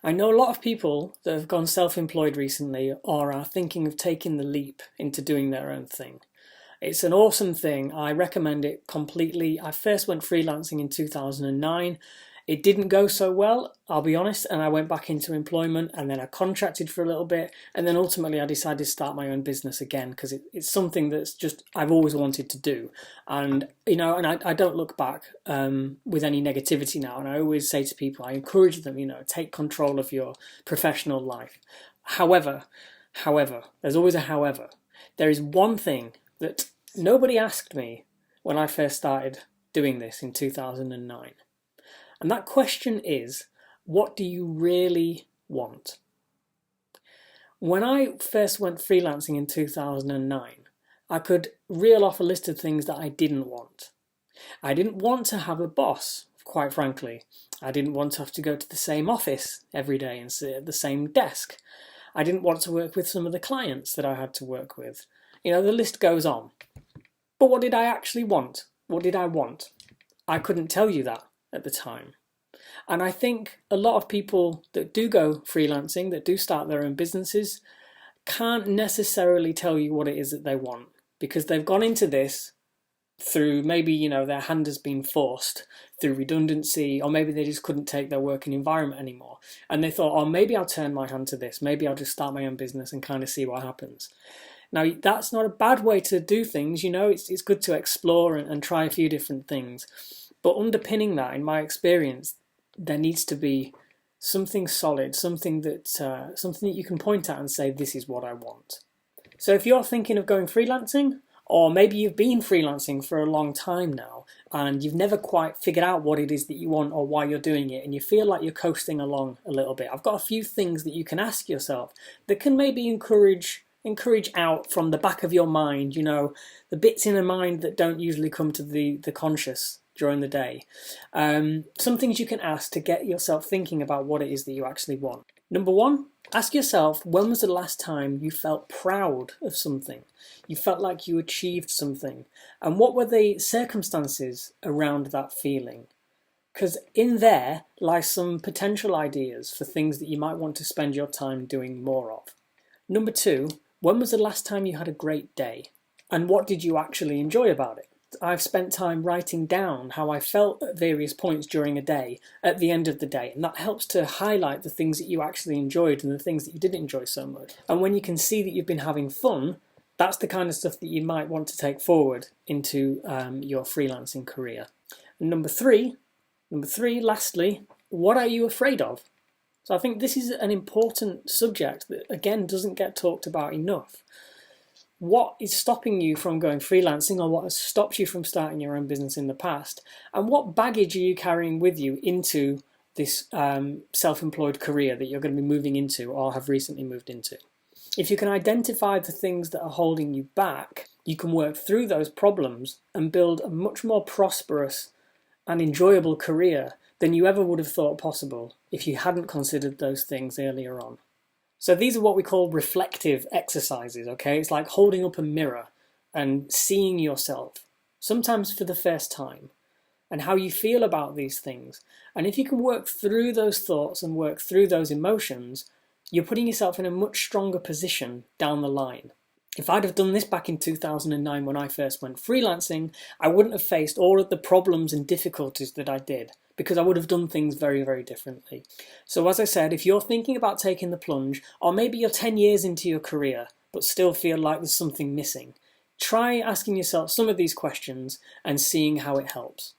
I know a lot of people that have gone self-employed recently or are thinking of taking the leap into doing their own thing. It's an awesome thing. I recommend it completely. I first went freelancing in 2009. It didn't go so well, I'll be honest, and I went back into employment and then I contracted for a little bit and then ultimately I decided to start my own business again because it's something that's just I've always wanted to do. And I don't look back with any negativity now, and I always say to people, I encourage them, take control of your professional life. However, there's always a however. There is one thing that nobody asked me when I first started doing this in 2009. And that question is, what do you really want? When I first went freelancing in 2009, I could reel off a list of things that I didn't want. I didn't want to have a boss, quite frankly. I didn't want to have to go to the same office every day and sit at the same desk. I didn't want to work with some of the clients that I had to work with. The list goes on. But what did I actually want? What did I want? I couldn't tell you that at the time. And I think a lot of people that do go freelancing, that do start their own businesses, can't necessarily tell you what it is that they want because they've gone into this through maybe, their hand has been forced through redundancy, or maybe they just couldn't take their working environment anymore. And they thought, oh, maybe I'll turn my hand to this. Maybe I'll just start my own business and kind of see what happens. Now, that's not a bad way to do things, it's good to explore and try a few different things. But underpinning that, in my experience, there needs to be something solid, something that you can point at and say, this is what I want. So if you're thinking of going freelancing, or maybe you've been freelancing for a long time now, and you've never quite figured out what it is that you want or why you're doing it, and you feel like you're coasting along a little bit, I've got a few things that you can ask yourself that can maybe encourage out from the back of your mind, the bits in the mind that don't usually come to the conscious during the day. Some things you can ask to get yourself thinking about what it is that you actually want. Number one, ask yourself, when was the last time you felt proud of something? You felt like you achieved something. And what were the circumstances around that feeling? Because in there lies some potential ideas for things that you might want to spend your time doing more of. Number two, when was the last time you had a great day? And what did you actually enjoy about it? I've spent time writing down how I felt at various points during a day at the end of the day, and that helps to highlight the things that you actually enjoyed and the things that you didn't enjoy so much. And when you can see that you've been having fun, that's the kind of stuff that you might want to take forward into your freelancing career. And number three, lastly, what are you afraid of? So I think this is an important subject that, again, doesn't get talked about enough. What is stopping you from going freelancing, or what has stopped you from starting your own business in the past? And what baggage are you carrying with you into this self-employed career that you're going to be moving into or have recently moved into? If you can identify the things that are holding you back, you can work through those problems and build a much more prosperous and enjoyable career than you ever would have thought possible if you hadn't considered those things earlier on. So these are what we call reflective exercises, okay? It's like holding up a mirror and seeing yourself, sometimes for the first time, and how you feel about these things. And if you can work through those thoughts and work through those emotions, you're putting yourself in a much stronger position down the line. If I'd have done this back in 2009 when I first went freelancing, I wouldn't have faced all of the problems and difficulties that I did, because I would have done things very, very differently. So as I said, if you're thinking about taking the plunge, or maybe you're 10 years into your career but still feel like there's something missing, try asking yourself some of these questions and seeing how it helps.